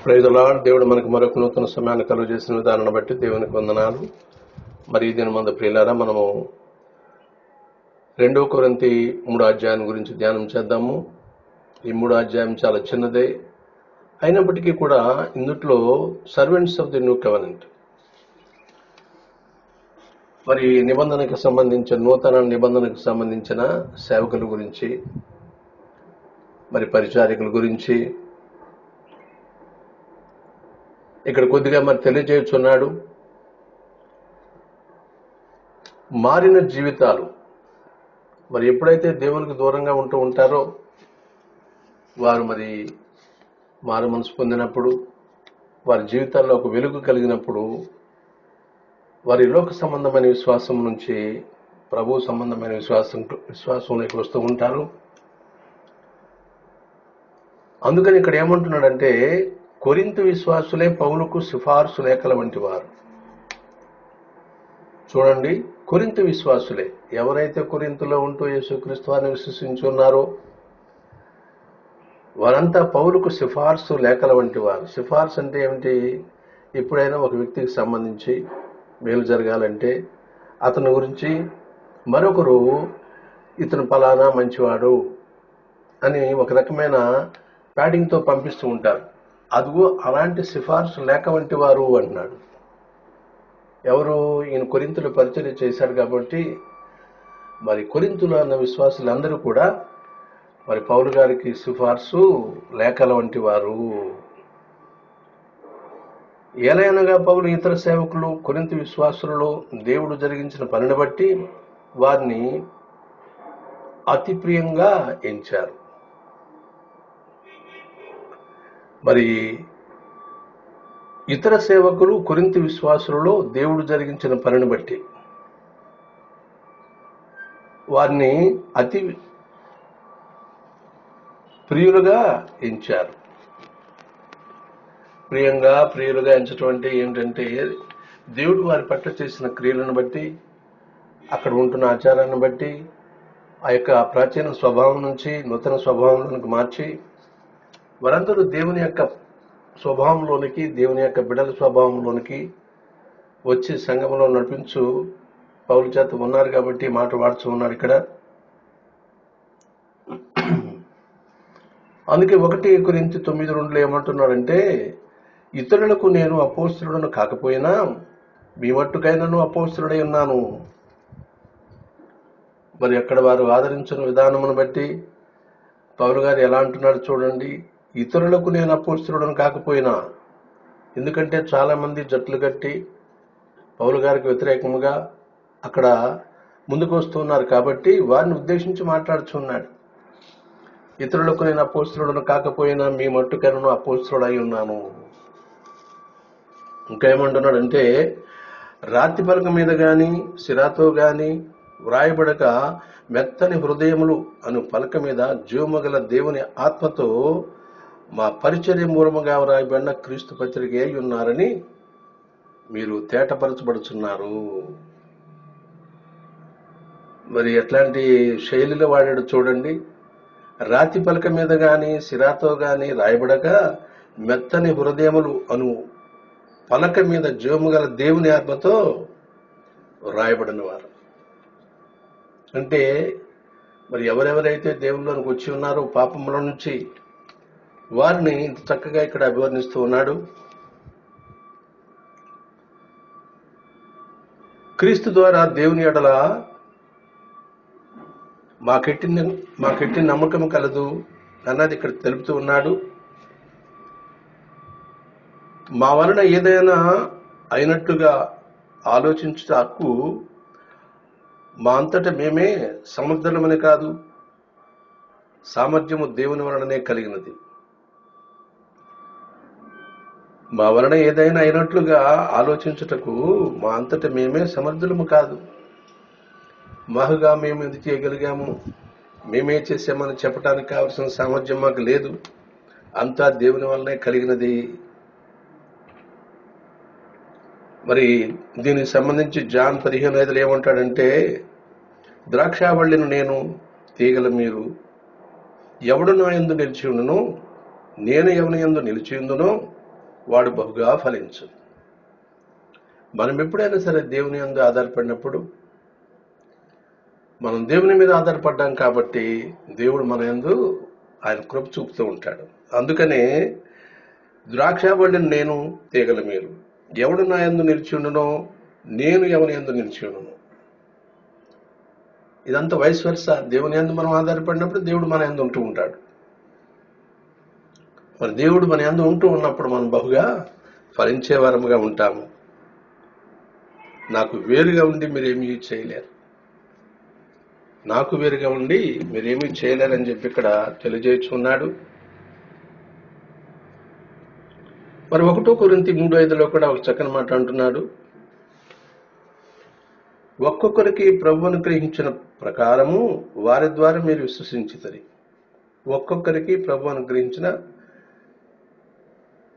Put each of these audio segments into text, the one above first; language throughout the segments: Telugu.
Praise the lord. దేవుడు మనకు మరొక నూతన సమయాన్ని కలుగు చేసిన విధానాన్ని బట్టి దేవునికి వందనాలు. మరి ఈ దినమందు ప్రియులారా, మనము 2 కొరింథీ 3 అధ్యాయం గురించి ధ్యానం చేద్దాము. ఈ 3 అధ్యాయం చాలా చిన్నదే అయినప్పటికీ కూడా ఇందులో servants of the new covenant, మరి నిబంధనకు సంబంధించిన నూతన నిబంధనకు సంబంధించిన సేవకుల గురించి, మరి పరిచారికుల గురించి ఇక్కడ కొద్దిగా మరి తెలియజేస్తున్నాడు. మారిన జీవితాలు, మరి ఎప్పుడైతే దేవునికి దూరంగా ఉంటూ ఉంటారో వారు మరి మారు మనసు పొందినప్పుడు, వారి జీవితాల్లో ఒక వెలుగు కలిగినప్పుడు వారి లోక సంబంధమైన విశ్వాసం నుంచి ప్రభు సంబంధమైన విశ్వాసంలోకి వస్తూ ఉంటారు. అందుకని ఇక్కడ ఏమంటున్నాడంటే, కొరింథు విశ్వాసులే పౌలుకు సిఫార్సు లేఖల వంటి వారు. చూడండి, కొరింథు విశ్వాసులే, ఎవరైతే కొరింథులో ఉంటూ యేసుక్రీస్తు వారిని విశ్వసించున్నారో వారంతా పౌలుకు సిఫార్సు లేఖల వంటి వారు. సిఫార్సు అంటే ఏమిటి? ఎప్పుడైనా ఒక వ్యక్తికి సంబంధించి మేలు జరగాలంటే అతని గురించి మరొకరు ఇతను ఫలానా మంచివాడు అని ఒక రకమైన ప్యాడింగ్తో పంపిస్తూ ఉంటారు. అదిగో అలాంటి సిఫార్సు లేఖ వంటి వారు అంటున్నాడు. ఎవరు? ఈయన కొరింథులో పరిచర్య చేశాడు కాబట్టి మరి కొరింథులో అన్న విశ్వాసులందరూ కూడా మరి పౌలు గారికి సిఫార్సు లేఖల వంటి వారు. ఏలైనగా పౌలు ఇతర సేవకులు కొరింథు విశ్వాసులలో దేవుడు జరిగించిన పనిని బట్టి వారిని అతి ప్రియంగా ఎంచారు. మరి ఇతర సేవకులు కొరింథు విశ్వాసులలో దేవుడు జరిగించిన పనిని బట్టి వారిని అతి ప్రియులుగా ఎంచారు. ప్రియులుగా ఎంచడం అంటే ఏమిటంటే, దేవుడు వారి పట్ల చేసిన క్రియలను బట్టి, అక్కడ ఉంటున్న ఆచారాన్ని బట్టి, ఆ యొక్క ప్రాచీన స్వభావం నుంచి నూతన స్వభావంలోనికి మార్చి వారందరూ దేవుని యొక్క స్వభావంలోనికి, దేవుని యొక్క బిడ్డల స్వభావంలోనికి వచ్చి సంఘంలో నడిపించు పౌలు చేత ఉన్నారు కాబట్టి మాట వాడుతూ ఉన్నాడు ఇక్కడ. అందుకే 1 కొరింథీ 9:2 ఏమంటున్నాడంటే, ఇతరులకు నేను అపోస్తలుడను కాకపోయినా మీ మట్టుకైనను అపోస్తలుడై ఉన్నాను. మరి అక్కడ వారు ఆదరించిన విధానమును బట్టి పౌలు గారు ఎలా అంటున్నాడు చూడండి. ఇతరులకు నేను అపోస్తలుడను కాకపోయినా, ఎందుకంటే చాలా మంది జట్లు కట్టి పౌలు గారికి వ్యతిరేకముగా అక్కడ ముందుకు వస్తున్నారు కాబట్టి వారిని ఉద్దేశించి మాట్లాడుచున్నాడు. ఇతరులకు నేను అపోస్తలుడను కాకపోయినా మీ మట్టుకైనను అపోస్తలుడై ఉన్నాను. ఇంకా ఏమంటున్నాడంటే, రాతి పలక మీద గాని సిరాతో గాని వ్రాయబడక మెత్తని హృదయములు అను పలక మీద జీవమగల దేవుని ఆత్మతో మా పరిచర్య మూలముగా వ్రాయబడిన క్రీస్తు పత్రిక అయి ఉన్నారని మీరు తేటపరచబడుచున్నారు. మరి ఎట్లాంటి శైలిలో వాడాడు చూడండి. రాతి పలక మీద గాని సిరాతో గాని రాయబడక మెత్తని హృదయములు అను పలక మీద జీవముగల దేవుని ఆత్మతో రాయబడిన వారు. అంటే మరి ఎవరెవరైతే దేవుళ్ళలోనికి వచ్చి ఉన్నారో పాపముల నుంచి, వారిని ఇంత చక్కగా ఇక్కడ అభివర్ణిస్తూ ఉన్నాడు. క్రీస్తు ద్వారా దేవుని ఎడల మాకెట్టి నమ్మకం కలదు అన్నది ఇక్కడ తెలుపుతూ ఉన్నాడు. మా వలన ఏదైనా అయినట్టుగా ఆలోచించుట హక్కు మా అంతటా మేమే సమర్థులమని కాదు, సామర్థ్యము దేవుని వలననే కలిగినది. మా వలన ఏదైనా అయినట్లుగా ఆలోచించుటకు మా అంతటా మేమే సమర్థులము కాదు. మాకుగా మేము ఇది చేయగలిగాము, మేమే చేసామని చెప్పడానికి కావలసిన సామర్థ్యం మాకు లేదు. అంతా దేవుని వలనే కలిగినది. మరి దీనికి సంబంధించి జాన్ 15:5 ఏమంటాడంటే, ద్రాక్షావళిని నేను, తీగల మీరు, ఎవడు నా యందు నిలిచి ఉండునో నేను ఎవని యందు నిలిచి ఉండునో వాడు బహుగా ఫలించు. మనం ఎప్పుడైనా సరే దేవుని యందు ఆధారపడినప్పుడు, మనం దేవుని మీద ఆధారపడ్డాం కాబట్టి దేవుడు మన యందు ఆయన కృప చూపుతూ ఉంటాడు. అందుకనే ద్రాక్షావళిని నేను, తీగల మీరు, ఎవడు నా యందు నిలిచి ఉండునో నేను ఎవరి యందు నిలిచి ఉండును. ఇదంతా వైస్ వర్సా. దేవుని యందు మనం ఆధారపడినప్పుడు దేవుడు మన యందు ఉంటూ ఉంటాడు. మరి దేవుడు మన యందు ఉంటూ ఉన్నప్పుడు మనం బహుగా ఫలించే వారముగా ఉంటాము. నాకు వేరుగా ఉండి మీరేమీ చేయలేరు, నాకు వేరుగా ఉండి మీరేమీ చేయలేరని చెప్పి ఇక్కడ తెలియజేస్తున్నాడు. మరి 1 కొరింథీ 3:5 కూడా ఒక చక్కని మాట అంటున్నాడు. ఒక్కొక్కరికి ప్రభువు అనుగ్రహించిన ప్రకారము వారి ద్వారా మీరు విశ్వసించుతారు. ఒక్కొక్కరికి ప్రభు అనుగ్రహించిన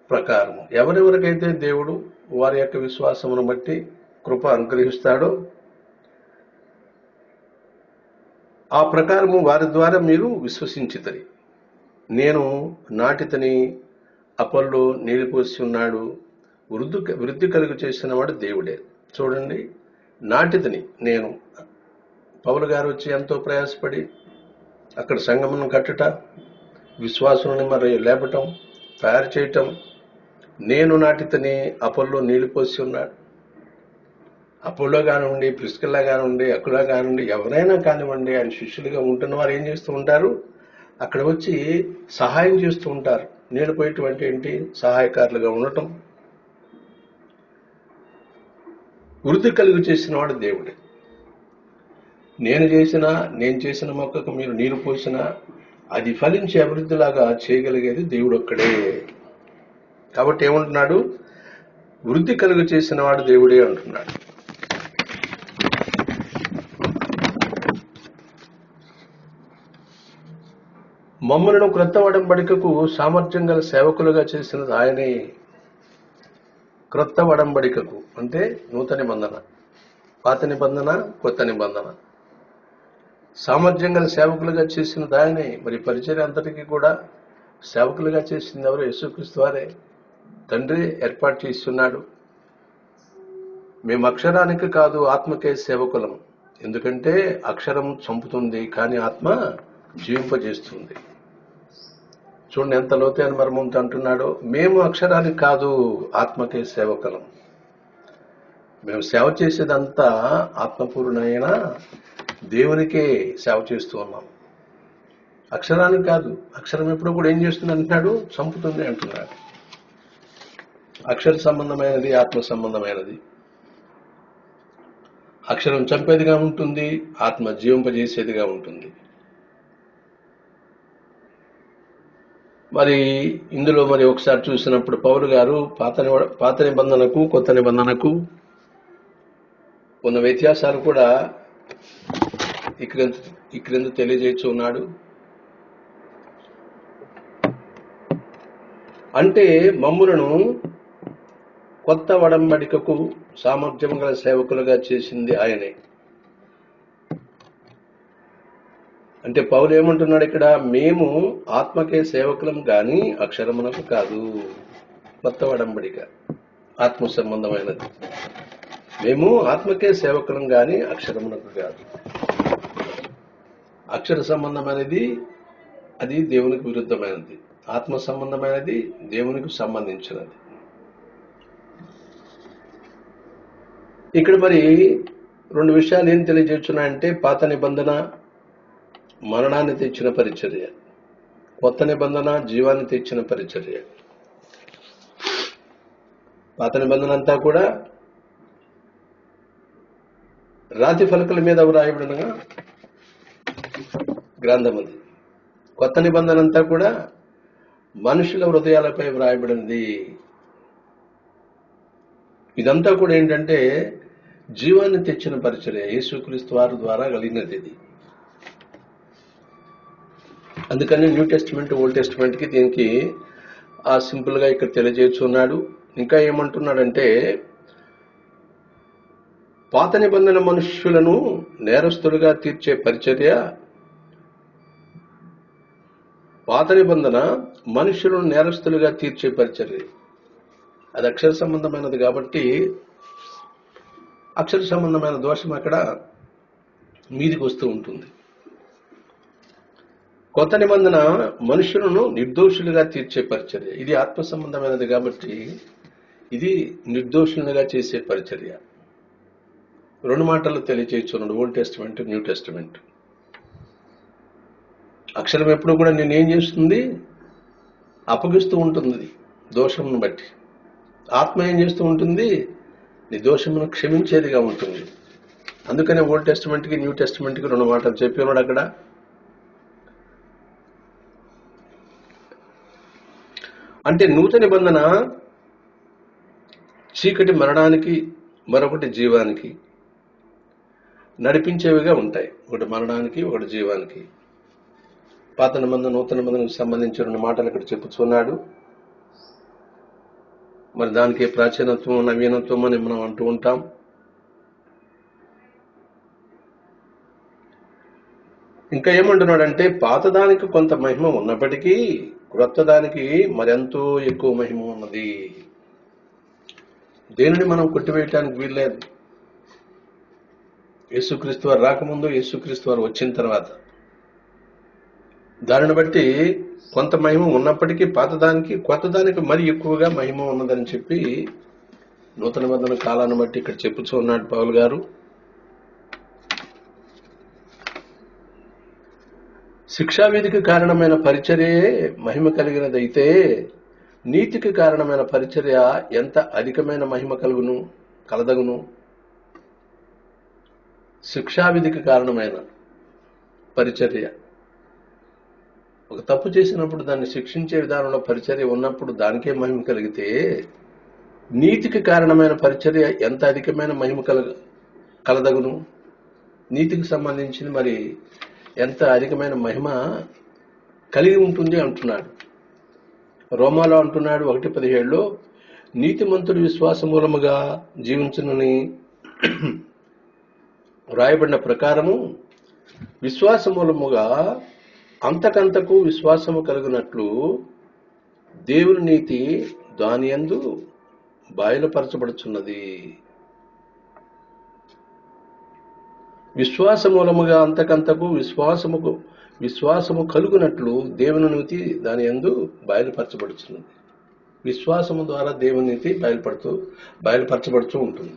ప్రకారము, ఎవరెవరికైతే దేవుడు వారి యొక్క విశ్వాసమును బట్టి కృప అనుగ్రహిస్తాడో ఆ ప్రకారము వారి ద్వారా మీరు విశ్వసించుతారు. నేను నాటితని, అపొల్లో నీళ్ళు పోసి ఉన్నాడు, వృద్ధి కలుగు చేసిన వాడు దేవుడే. చూడండి, నాటితని నేను, పౌలు గారు వచ్చి ఎంతో ప్రయాసపడి అక్కడ సంఘమును కట్టుట, విశ్వాసులను మరి లేపటం, తయారు చేయటం. నేను నాటితని, అపొల్లో నీళ్లు పోసి ఉన్నాడు. అపోలో కానివ్వండి, ప్రిస్కిల్లా కానివ్వండి, అకులా కానివ్వండి, ఎవరైనా కానివ్వండి, ఆయన శిష్యులుగా ఉంటున్న వారు ఏం చేస్తూ ఉంటారు? అక్కడ వచ్చి సహాయం చేస్తూ ఉంటారు. నీళ్ళు పోయేటువంటి ఏంటి? సహాయకారులుగా ఉండటం. వృద్ధి కలుగు చేసిన వాడు దేవుడే. నేను చేసిన మొక్కకు మీరు నీరు పోసినా అది ఫలించి అభివృద్ధిలాగా చేయగలిగేది దేవుడు ఒక్కడే. కాబట్టి ఏమంటున్నాడు? వృద్ధి కలుగు చేసిన వాడు దేవుడే అంటున్నాడు. మమ్మలను క్రొత్త ఒడంబడికకు సామర్థ్యం గల సేవకులుగా చేసినది ఆయనే. క్రొత్త ఒడంబడికకు అంటే నూతన నిబంధన, పాత నిబంధన, కొత్త నిబంధన. సామర్థ్యం గల సేవకులుగా చేసినది ఆయనే. మరి పరిచర్య అంతటికీ కూడా సేవకులుగా చేసింది ఎవరు? యేసుక్రీస్తు వారే. తండ్రి ఏర్పాటు చేస్తున్నాడు. మేము అక్షరానికి కాదు ఆత్మకే సేవకులం. ఎందుకంటే అక్షరం చంపుతుంది, కానీ ఆత్మ జీవింపజేస్తుంది. చూడండి ఎంత లోతైన మర్మంతో అంటున్నాడో. మేము అక్షరానికి కాదు ఆత్మకే సేవకులం. మేము సేవ చేసేదంతా ఆత్మపూర్ణమైన దేవునికే సేవ చేస్తూ ఉన్నాం, అక్షరానికి కాదు. అక్షరం ఎప్పుడు కూడా ఏం చేస్తుంది అంటున్నాడు? చంపుతుంది అంటున్నాడు. అక్షర సంబంధమైనది ఆత్మ సంబంధమైనది. అక్షరం చంపేదిగా ఉంటుంది, ఆత్మ జీవింపజేసేదిగా ఉంటుంది. మరి ఇందులో మరి ఒకసారి చూసినప్పుడు పౌలు గారు పాత నిబంధనకు కొత్త నిబంధనకు ఉన్న వ్యత్యాసాలు కూడా ఇక్కడ తెలియజేస్తూ ఉన్నాడు. అంటే మమ్ములను కొత్త ఒడంబడికకు సామర్థ్యం గల సేవకులుగా చేసింది ఆయనే. అంటే పౌలు ఏమంటున్నాడు ఇక్కడ? మేము ఆత్మకే సేవకులం గాని అక్షరమునకు కాదు. కొత్త ఒడంబడిక ఆత్మ సంబంధమైనది. మేము ఆత్మకే సేవకులం గాని అక్షరమునకు కాదు. అక్షర సంబంధమైనది అది దేవునికి విరుద్ధమైనది, ఆత్మ సంబంధమైనది దేవునికి సంబంధించినది. ఇక్కడ మరి 2 విషయాలు ఏం తెలియజేస్తున్నాయంటే, పాత నిబంధన మరణాన్ని తెచ్చిన పరిచర్య, కొత్త నిబంధన జీవాన్ని తెచ్చిన పరిచర్య. పాత నిబంధన అంతా కూడా రాతి ఫలకల మీద వ్రాయబడిన గ్రంథం అది. కొత్త నిబంధన అంతా కూడా మనుషుల హృదయాలపై వ్రాయబడినది. ఇదంతా కూడా ఏంటంటే జీవాన్ని తెచ్చిన పరిచర్య, యేసుక్రీస్తు వారి ద్వారా కలిగినది ఇది. అందుకని న్యూ టెస్టిమెంట్ ఓల్డ్ టెస్టిమెంట్ కి దీనికి సింపుల్ గా ఇక్కడ తెలియజేస్తున్నాడు. ఇంకా ఏమంటున్నాడంటే, పాత నిబంధన మనుష్యులను నేరస్తులుగా తీర్చే పరిచర్య, పాత నిబంధన మనుషులను నేరస్తులుగా తీర్చే పరిచర్య. అది అక్షర సంబంధమైనది కాబట్టి అక్షర సంబంధమైన దోషం అక్కడ మీదికి వస్తూ ఉంటుంది. కొత్త నిబంధన మనుషులను నిర్దోషులుగా తీర్చే పరిచర్య. ఇది ఆత్మ సంబంధమైనది కాబట్టి ఇది నిర్దోషులుగా చేసే పరిచర్య. రెండు మాటలు తెలియచేస్తున్నాడు, ఓల్డ్ టెస్టిమెంట్, న్యూ టెస్టిమెంట్. అక్షరం ఎప్పుడు కూడా నేనేం చేస్తుంది? అప్పగిస్తూ ఉంటుంది దోషమును బట్టి. ఆత్మ ఏం చేస్తూ ఉంటుంది? నీ దోషమును క్షమించేదిగా ఉంటుంది. అందుకనే ఓల్డ్ టెస్టిమెంట్కి న్యూ టెస్టిమెంట్కి రెండు మాటలు చెప్పినాడు అక్కడ. అంటే నూతన నిబంధన చీకటి మరణానికి, మరొకటి జీవానికి నడిపించేవిగా ఉంటాయి. ఒకటి మరణానికి, ఒకటి జీవానికి. పాత నిబంధన, నూతన నిబంధనకు సంబంధించిన రెండు మాటలు ఇక్కడ చెప్పుచున్నాడు. మరి దానికి ప్రాచీనత్వం, నవీనత్వం అని మనం అంటూ ఉంటాం. ఇంకా ఏమంటున్నాడంటే, పాతదానికి కొంత మహిమ ఉన్నప్పటికీ క్రొత్త దానికి మరెంతో ఎక్కువ మహిమ ఉన్నది. దేనిని మనం కొట్టివేయటానికి వీల్లేదు. యేసుక్రీస్తు వారు రాకముందు, యేసుక్రీస్తు వారు వచ్చిన తర్వాత దానిని బట్టి కొంత మహిమ ఉన్నప్పటికీ పాతదానికి కొత్తదానికి మరి ఎక్కువగా మహిమ ఉన్నదని చెప్పి నూతన నిబంధన కాలాన్ని బట్టి ఇక్కడ చెప్పుచూ ఉన్నాడు పౌలు గారు. శిక్షావిధికి కారణమైన పరిచర్యే మహిమ కలిగినదైతే నీతికి కారణమైన పరిచర్య ఎంత అధికమైన మహిమ కలదగును. శిక్షావిధికి కారణమైన పరిచర్య, ఒక తప్పు చేసినప్పుడు దాన్ని శిక్షించే విధానంలో పరిచర్య ఉన్నప్పుడు దానికే మహిమ కలిగితే, నీతికి కారణమైన పరిచర్య ఎంత అధికమైన మహిమ కలదగును. నీతికి సంబంధించింది మరి ఎంత అధికమైన మహిమ కలిగి ఉంటుంది అంటున్నాడు. రోమాలో అంటున్నాడు 1:17, నీతిమంతుడు విశ్వాస మూలముగా జీవించునని రాయబడిన ప్రకారము విశ్వాస మూలముగా అంతకంతకు విశ్వాసము కలుగునట్లు దేవుని నీతి దాని యందు బయలుపరచబడుచున్నది. విశ్వాస మూలముగా అంతకంతకు విశ్వాసము కలుగునట్లు దేవుని నీతి దాని యందు బయలుపరచబడుచున్నది. విశ్వాసము ద్వారా దేవుని నీతి బయలుపరచబడుతూ ఉంటుంది.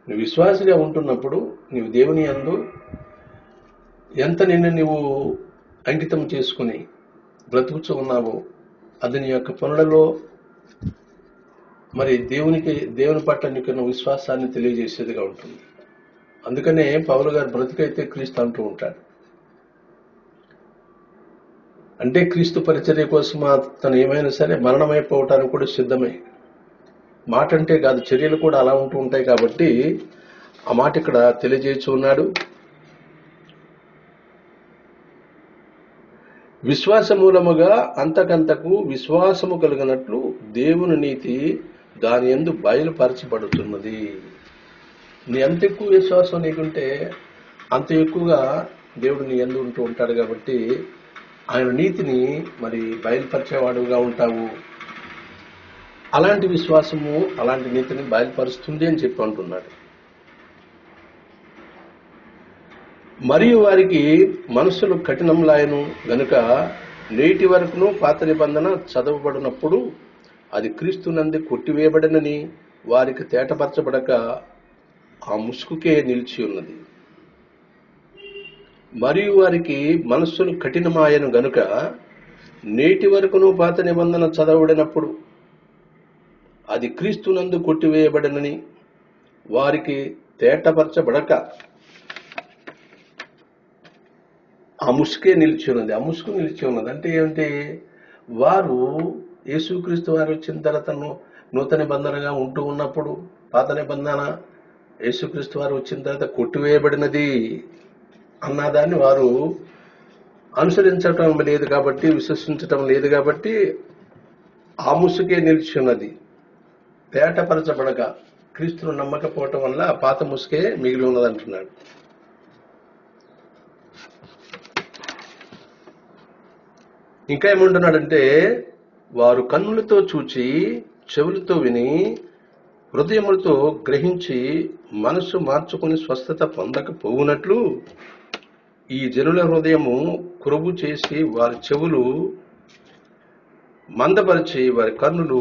నువ్వు విశ్వాసిగా ఉంటున్నప్పుడు నీవు దేవుని యందు ఎంత నిన్ను నువ్వు అంకితం చేసుకుని బ్రతుకుతూ ఉన్నావో అది నీ యొక్క పనులలో మరి దేవుని పట్ల నీకున్న విశ్వాసాన్ని తెలియజేసేదిగా ఉంటుంది. అందుకనే పౌలు గారు బ్రతుకైతే క్రీస్తు అంటూ ఉంటాడు. అంటే క్రీస్తు పరిచర్య కోసం తను ఏమైనా సరే మరణమైపోవటానికి కూడా సిద్ధమే. మాట అంటే కాదు, చర్యలు కూడా అలా ఉంటూ ఉంటాయి. కాబట్టి ఆ మాట ఇక్కడ తెలియజేస్తూ ఉన్నాడు. విశ్వాస మూలముగా అంతకంతకు విశ్వాసము కలిగినట్లు దేవుని నీతి దాని యందు బయలుపరచబడుతున్నది. నీ ఎంత ఎక్కువ విశ్వాసం నీకుంటే అంత ఎక్కువగా దేవుడు నీ యందు ఉంటూ ఉంటాడు. కాబట్టి ఆయన నీతిని మరి బయలుపరిచేవాడుగా ఉంటావు. అలాంటి విశ్వాసము అలాంటి నీతిని బయలుపరుస్తుంది అని చెప్పి అంటున్నాడు. మరియు వారికి మనస్సులు కఠినంలాయను గనుక నేటి వరకును పాత నిబంధన చదవబడినప్పుడు అది క్రీస్తునందు కొట్టివేయబడనని వారికి తేటపరచబడక ఆ ముసుగుకే నిలిచి ఉన్నది. మరియు వారికి మనస్సులు కఠినమాయను గనుక నేటి వరకును పాత నిబంధన చదవబడినప్పుడు అది క్రీస్తునందు కొట్టివేయబడనని వారికి తేటపరచబడక ఆ ముసుకే నిలిచి ఉన్నది. ఆ ముసుగు నిలిచి ఉన్నది అంటే ఏమిటి? వారు యేసుక్రీస్తు వారు వచ్చిన తర్వాత నూతన నిబంధనగా ఉంటూ ఉన్నప్పుడు పాత నిబంధన యేసుక్రీస్తు వారు వచ్చిన తర్వాత కొట్టివేయబడినది అన్నదాన్ని వారు అనుసరించటం లేదు కాబట్టి, విశ్వసించటం లేదు కాబట్టి ఆ ముసుగే నిలిచి ఉన్నది. తేటపరచబడక క్రీస్తును నమ్మకపోవటం వల్ల ఆ పాత ముసుగే మిగిలి ఉన్నది అంటున్నాడు. ఇంకా ఏమంటున్నాడంటే, వారు కన్నులతో చూచి చెవులతో విని హృదయములతో గ్రహించి మనసు మార్చుకుని స్వస్థత పొందకపోవునట్లు ఈ జనుల హృదయము కురుబు చేసి వారి చెవులు మందపరిచి వారి కన్నులు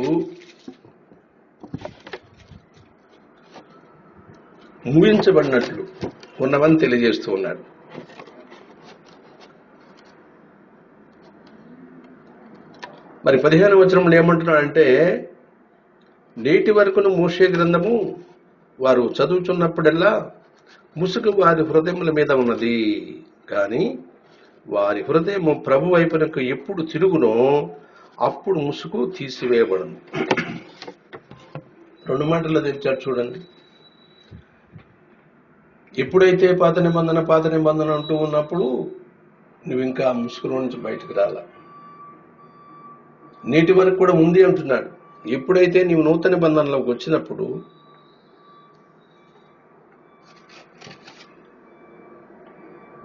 ముగించబడినట్లు ఉన్నవని తెలియజేస్తూ ఉన్నాడు. మరి 15వ వచనంలో ఏమంటున్నాడంటే, నేటి వరకును మోషే గ్రంథము వారు చదువుచున్నప్పుడల్లా ముసుగు వారి హృదయముల మీద ఉన్నది, కానీ వారి హృదయము ప్రభు వైపునకు ఎప్పుడు తిరుగునో అప్పుడు ముసుగు తీసివేయబడను. 2 మాటలు తెచ్చాడు చూడండి. ఎప్పుడైతే పాత నిబంధన అంటూ ఉన్నప్పుడు నువ్వు ఇంకా ఆ ముసుగులో నుంచి బయటకు రాలా. నేటి వరకు కూడా ఉంది అంటున్నాడు. ఎప్పుడైతే నీవు నూతన నిబంధనలోకి వచ్చినప్పుడు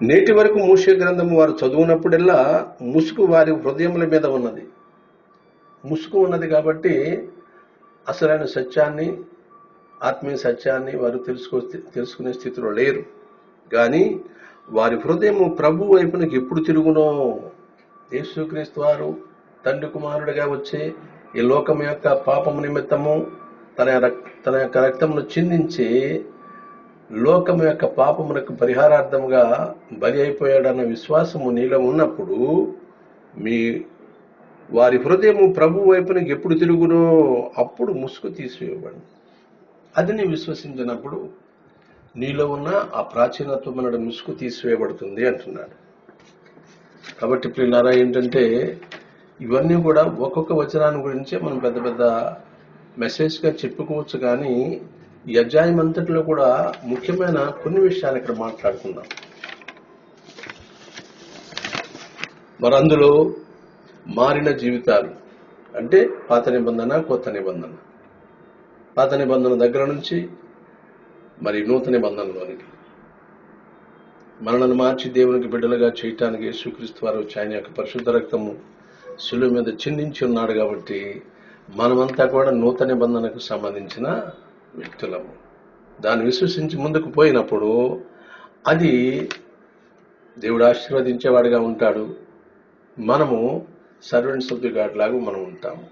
నేటి వరకు మోషే గ్రంథము వారు చదువునప్పుడల్లా ముసుగు వారి హృదయముల మీద ఉన్నది. ముసుగు ఉన్నది కాబట్టి అసలైన సత్యాన్ని, ఆత్మీయ సత్యాన్ని వారు తెలుసుకునే స్థితిలో లేరు. కానీ వారి హృదయము ప్రభు వైపునకు ఎప్పుడు తిరుగునో, యేసుక్రీస్తు వారు తండ్రి కుమారుడిగా వచ్చి ఈ లోకం యొక్క పాపము నిమిత్తము తన యొక్క రక్తమును చిందించి లోకం యొక్క పాపమునకు పరిహారార్థముగా బలి అయిపోయాడన్న విశ్వాసము నీలో ఉన్నప్పుడు వారి హృదయము ప్రభు వైపునకు ఎప్పుడు తిరుగునో అప్పుడు ముసుగు తీసివేయబడి, అది నీ విశ్వసించినప్పుడు నీలో ఉన్న ఆ ప్రాచీనత్వమైన ముసుగు తీసివేయబడుతుంది అంటున్నాడు. కాబట్టి ప్రియులారా, ఏంటంటే ఇవన్నీ కూడా ఒక్కొక్క వచనాన్ని గురించే మనం పెద్ద పెద్ద మెసేజ్గా చెప్పుకోవచ్చు. కానీ ఈ అధ్యాయం అంతటిలో కూడా ముఖ్యమైన కొన్ని విషయాలు ఇక్కడ మాట్లాడుకుందాం. మరి అందులో మారిన జీవితాలు అంటే పాత నిబంధన, కొత్త నిబంధన. పాత నిబంధన దగ్గర నుంచి మరి నూతన నిబంధనలోనికి మనల్ని మార్చి దేవునికి బిడ్డలుగా చేయటానికి యేసుక్రీస్తు వారు వచ్చి ఆయన యొక్క పరిశుద్ధ రక్తము శిలువ మీద చిందించి ఉన్నాడు. కాబట్టి మనమంతా కూడా నూతన నిబంధనకు సంబంధించిన వ్యక్తులము. దాన్ని విశ్వసించి ముందుకు పోయినప్పుడు అది దేవుడు ఆశీర్వదించేవాడిగా ఉంటాడు. మనము సర్వెంట్స్ ఆఫ్ ది గాడ్ లాగా మనం ఉంటాము.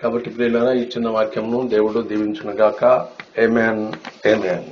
కాబట్టి ప్రియులారా, ఈ చిన్న వాక్యమును దేవుడు దీవించును గాక. ఆమేన్, ఆమేన్.